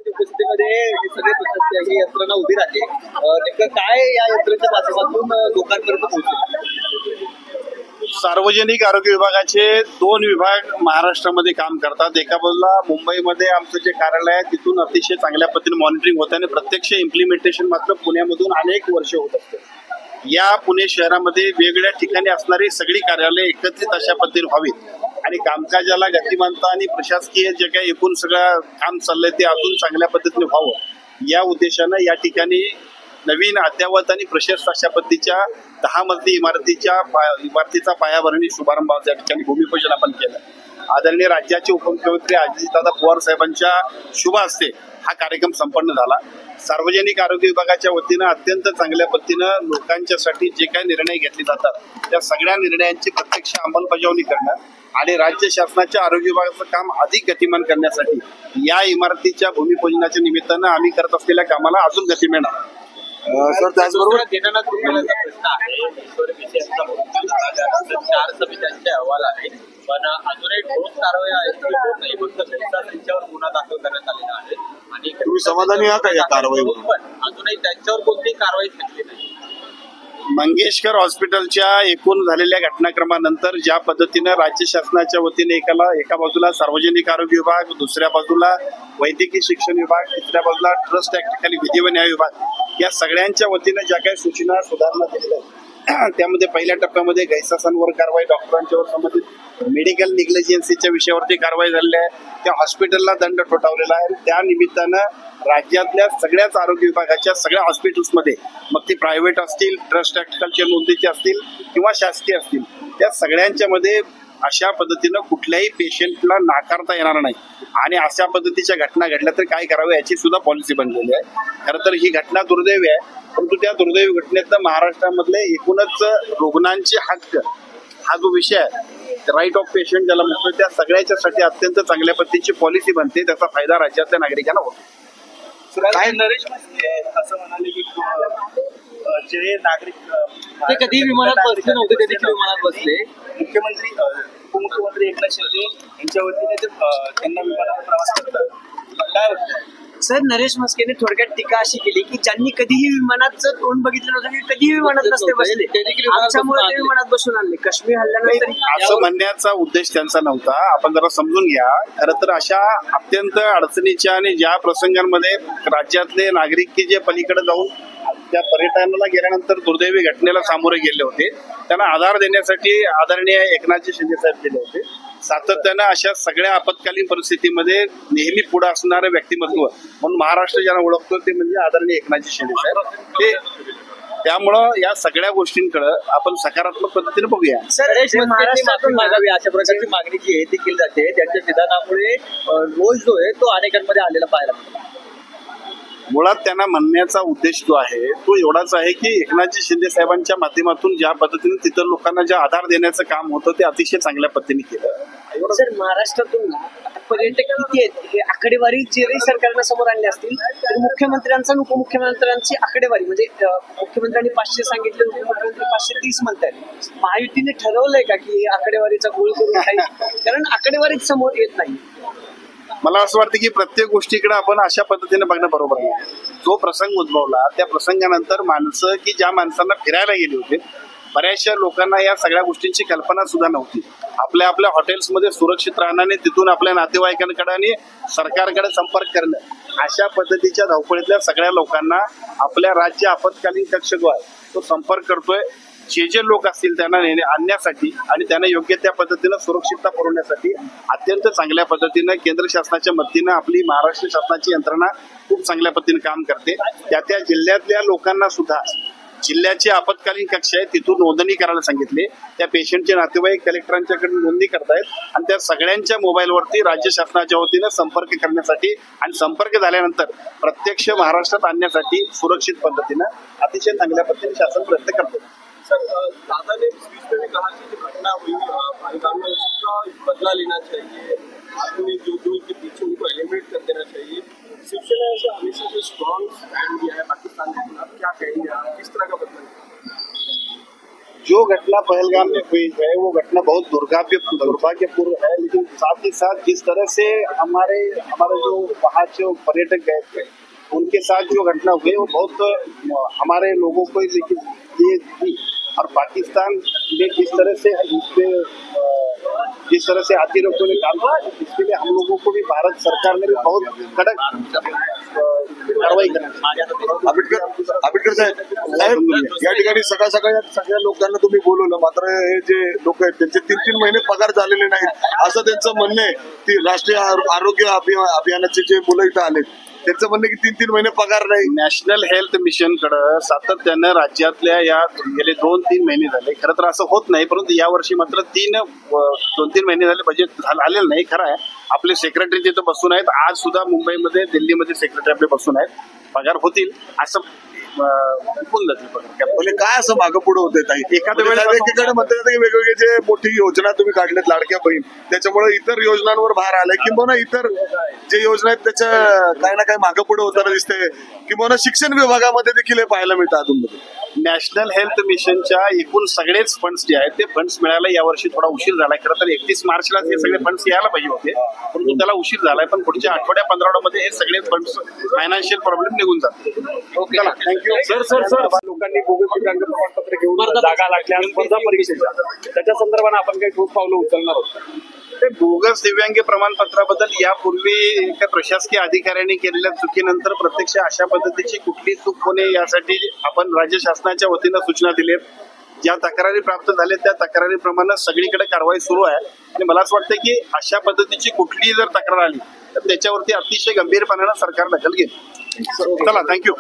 उपस्थितीमध्ये हे सगळे प्रशासकीय ही यंत्रणा उभी राहते. नेमकं काय या यंत्रणेच्या माध्यमातून लोकांपर्यंत पोहोचेल? सार्वजनिक आरोग्य विभागाचे 2 विभाग महाराष्ट्रामध्ये काम करतात. एका बाजूला मुंबईमध्ये आमचं जे कार्यालय आहे तिथून अतिशय चांगल्या पद्धतीने मॉनिटरिंग होतं आणि प्रत्यक्ष इम्प्लिमेंटेशन मात्र पुण्यामधून अनेक वर्ष होत असते. या पुणे शहरामध्ये वेगवेगळ्या ठिकाणी असणारी सगळी कार्यालय एकत्रित अशा पद्धतीने व्हावीत आणि कामकाजाला गतिमानता आणि प्रशासकीय जे काही एकूण सगळं काम चाललंय ते अजून चांगल्या पद्धतीने व्हावं या उद्देशानं या ठिकाणी नवीन अद्ययावत आणि प्रशस्त अशा पद्धतीच्या 10 मजली इमारतीचा पायाभरणी शुभारंभ या ठिकाणी भूमिपूजन आपण केलं. आदरणीय राज्याचे उपमुख्यमंत्री अजितदादा पवार साहेबांच्या शुभ हस्ते हा कार्यक्रम संपन्न झाला. सार्वजनिक आरोग्य विभागाच्या वतीनं अत्यंत चांगल्या पद्धतीनं लोकांच्यासाठी जे काही निर्णय घेतले जातात त्या सगळ्या निर्णयांची प्रत्यक्ष अंमलबजावणी करणं आणि राज्य शासनाच्या आरोग्य विभागाचं काम अधिक गतिमान करण्यासाठी या इमारतीच्या भूमिपूजनाच्या निमित्तानं आम्ही करत असलेल्या कामाला अजून गती मिळणार. सर, त्याचबरोबर दीनानाथ रुग्णालयाचा प्रश्न आहे. 4 समित्यांचे अहवाल आहे, पण अजूनही ठोस कारवाई नाही. फक्त त्यांच्यावर गुन्हा दाखल करण्यात आलेला आहे आणि तुम्ही समाधानी आहात या कारवाईवर? पण अजूनही त्यांच्यावर कोणतीही कारवाई झालेली नाही. मंगेशकर हॉस्पिटलच्या एकूण झालेल्या घटनाक्रमानंतर ज्या पद्धतीनं राज्य शासनाच्या वतीने एका बाजूला सार्वजनिक आरोग्य विभाग, दुसऱ्या बाजूला वैद्यकीय शिक्षण विभाग, तिसऱ्या बाजूला ट्रस्ट ऍक्टखाली विधी व न्याय विभाग या सगळ्यांच्या वतीनं ज्या काही सूचना सुधारणा दिलेल्या आहेत त्यामध्ये पहिल्या टप्प्यामध्ये गैरसमजांवर कारवाई, डॉक्टरांच्यावर संबंधित मेडिकल निग्लिजन्सीच्या विषयावरती कारवाई झालेली आहे. त्या हॉस्पिटलला दंड ठोठावलेला आहे. त्या निमित्तानं राज्यातल्या सगळ्याच आरोग्य विभागाच्या सगळ्या हॉस्पिटल्समध्ये मग ते प्रायव्हेट असतील, ट्रस्ट ऍक्टखालच्या नोंदीचे असतील किंवा शासकीय असतील त्या सगळ्यांच्या मध्ये अशा पद्धतीनं कुठल्याही पेशंटला नाकारता येणार नाही आणि अशा पद्धतीच्या घटना घडल्या तर काय करावं याची सुद्धा पॉलिसी बनलेली आहे. खरं तर ही घटना दुर्दैवी आहे, परंतु त्या दुर्दैवी घटनेतनं महाराष्ट्रामधले एकूणच रुग्णांचे हक्क हा जो विषय आहे राईट ऑफ पेशंट ज्याला म्हणतो त्या सगळ्याच्यासाठी अत्यंत चांगल्या पद्धतीची पॉलिसी बनते. त्याचा फायदा राज्यातल्या नागरिकांना होतो. काय नरेश म्हस्के असं म्हणाले की जे नागरिक ते कधी विमानात बसले नव्हते ते देखील विमानात बसले. मुख्यमंत्री उपमुख्यमंत्री एकनाथ शिंदे यांच्या वतीने त्यांना विमानावर प्रवास करतात. काय वाटतं? सर, नरेश म्हस्केने थोडक्यात टीका अशी केली की ज्यांनी कधीही विमानाचं तोंड बघितलं नव्हतं की कधीही विमानात नसते बसले, आमच्यामुळे ते विमानात बसून आणले. काश्मीर हल्ल्यानंतर असं म्हणण्याचा उद्देश त्यांचा नव्हता. आपण जरा समजून घ्या. खरं तर अशा अत्यंत अडचणीच्या आणि ज्या प्रसंगांमध्ये राज्यातले नागरिक की जे पलीकडे जाऊन त्या पर्यटनाला गेल्यानंतर दुर्दैवी घटनेला सामोरे गेले होते त्यांना आधार देण्यासाठी आदरणीय एकनाथजी शिंदे साहेब गेले होते. सातत्यानं अशा सगळ्या आपत्कालीन परिस्थितीमध्ये नेहमी पुढे असणारं व्यक्तिमत्व म्हणून महाराष्ट्र ज्यांना ओळखतो ते म्हणजे आदरणीय एकनाथजी शिंदे साहेब. त्यामुळं या सगळ्या गोष्टींकडे आपण सकारात्मक पद्धतीने बघूया. सर, महाराष्ट्रातून मागावी अशा प्रकारची मागणी जी आहे ती केली जाते. त्यांच्या विधानामुळे रोज जो आहे तो अनेकांमध्ये आलेला पाहायला मिळतो. मुळात त्यांना म्हणण्याचा उद्देश जो आहे तो एवढाच आहे की एकनाथजी शिंदे साहेबांच्या माध्यमातून ज्या पद्धतीने तिथं लोकांना जे आधार देण्याचं काम होतं ते अतिशय चांगल्या पद्धतीने केलं. सर, महाराष्ट्रातून पर्यटक किती आहेत हे आकडेवारी जरी सरकारनं समोर आणली असतील तर मुख्यमंत्र्यांचा आणि उपमुख्यमंत्र्यांची आकडेवारी म्हणजे मुख्यमंत्र्यांनी 500 सांगितले, उपमुख्यमंत्री 530 म्हणतात. महायुतीने ठरवलंय का की आकडेवारीचा गोळ करून काही, कारण आकडेवारीच समोर येत नाही. मला असं वाटतं की प्रत्येक गोष्टीकडे आपण अशा पद्धतीने बघणं बरोबर नाही. जो प्रसंग उद्भवला त्या प्रसंगानंतर माणसं की ज्या माणसांना फिरायला गेली होते बऱ्याचशा लोकांना या सगळ्या गोष्टींची कल्पना सुद्धा नव्हती. आपल्या सुरक्षित सुरक्षित राहण्याने तिथून आपल्या नातेवाईकांकडे आणि सरकारकडे संपर्क करणं अशा पद्धतीच्या धावपळीतल्या सगळ्या लोकांना आपल्या राज्य आपत्कालीन कक्ष जो आहे तो संपर्क करतोय. जे लोक असतील त्यांना आणण्यासाठी आणि त्यांना योग्य त्या पद्धतीनं सुरक्षितता पुरवण्यासाठी अत्यंत चांगल्या पद्धतीनं केंद्र शासनाच्या मदतीनं आपली महाराष्ट्र शासनाची यंत्रणा खूप चांगल्या पद्धतीने काम करते. त्या जिल्ह्यातल्या लोकांना सुद्धा जिल्ह्याचे आपत्कालीन कक्ष आहे तिथून नोंदणी करायला सांगितले. त्या पेशंटचे नातेवाईक कलेक्टरांच्याकडे नोंदणी करतायत आणि त्या सगळ्यांच्या मोबाईलवरती राज्य शासनाच्या वतीनं संपर्क करण्यासाठी आणि संपर्क झाल्यानंतर प्रत्यक्ष महाराष्ट्रात आणण्यासाठी सुरक्षित पद्धतीनं अतिशय चांगल्या पद्धतीने शासन प्रयत्न करते. सर, दादा ने कहा कि जो घटना हुई परिवार में उसका बदला लेना चाहिए, आदमी जो के पीछे उनको एलिमिनेट कर देना चाहिए. शिवसेना ऐसा हमेशा जो स्ट्रॉन्ग स्टैंड दिया है पाकिस्तान के खिलाफ, क्या कहेंगे आप, किस तरह का बदला? जो घटना पहलगाम में हुई है वो घटना बहुत दुर्भाग्यपूर्ण है, लेकिन साथ ही साथ जिस तरह से हमारे जो वहाँ जो पर्यटक गए थे उनके साथ जो घटना हुई वो बहुत हमारे लोगों को लेकिन ये थी। और पाकिस्तान ने जिस तरह से हाथी रोको ने काम किया, इसके लिए हम लोगों को भी भारत सरकार ने भी बहुत कड़क कारवाई करना। आंबेडकर साहेब या ठिकाणी सकाळ सकाळ सगळ्या लोकांना तुम्ही बोलवलं, मात्र हे जे लोक आहेत त्यांचे 3-3 महिने पगार झालेले नाहीत असं त्यांचं म्हणणं आहे. ती राष्ट्रीय आरोग्य अभियानाचे जे मुलं इथं आले त्यांचं म्हणणं की 3-3 महिने पगार नाही. नॅशनल हेल्थ मिशन कडे सातत्यानं राज्यातल्या या गेले 2-3 महिने झाले. खरं तर असं होत नाही, परंतु यावर्षी मात्र 2-3 महिने झाले बजेट आलेलं नाही. खरं आहे, आपले सेक्रेटरी तिथं बसून आहेत. आज सुद्धा मुंबईमध्ये दिल्लीमध्ये सेक्रेटरी आपले बसून आहेत. पगार होतील असं होऊन जातील पगार. म्हणजे काय असं मागं पुढे होते ताई? एखाद्या वेळेला एकीकडे म्हणतात की वेगवेगळे जे मोठी योजना तुम्ही काढल्यात लाडक्या बहीण, त्याच्यामुळे इतर योजनांवर भार आलाय, किंवा इतर जे योजना आहेत त्याच्या काही ना काही मागं पुढे होताना दिसते, किंवा शिक्षण विभागामध्ये देखील हे पाहायला मिळतं अधूनमधून. नॅशनल हेल्थ मिशनच्या एकूण सगळेच फंड्स जे आहेत ते फंड्स मिळायला यावर्षी थोडा उशीर झालाय. खरं तर 31 मार्चला हे सगळे फंड्स यायला पाहिजे होते, परंतु त्याला उशीर झालाय. पण पुढच्या आठवड्या 15 मध्ये हे सगळे फंड्स फायनान्शियल प्रॉब्लेम निघून जातील. Okay, thank you. सर लोकांनी बोगस दिव्यांग प्रमाणपत्र घेऊन जागा लागल्या स्पर्धा परीक्षेच्या, त्याच्या संदर्भाने आपण काही ठोस पावलं उचलणार आहोत? ते बोगस दिव्यांग प्रमाणपत्राबद्दल यापूर्वी एका प्रशासकीय अधिकाऱ्यांनी केलेल्या चुकीनंतर प्रत्यक्ष अशा पद्धतीची कुठली चूक होणे यासाठी आपण राज्य शासनाच्या वतीनं सूचना दिल्यात. ज्या तक्रारी प्राप्त झाल्या त्या तक्रारीप्रमाणे सगळीकडे कारवाई सुरू आहे आणि मला असं वाटतं की अशा पद्धतीची कुठलीही जर तक्रार आली तर त्याच्यावरती अतिशय गंभीरपणानं सरकार दखल घेईल. चला, थँक्यू.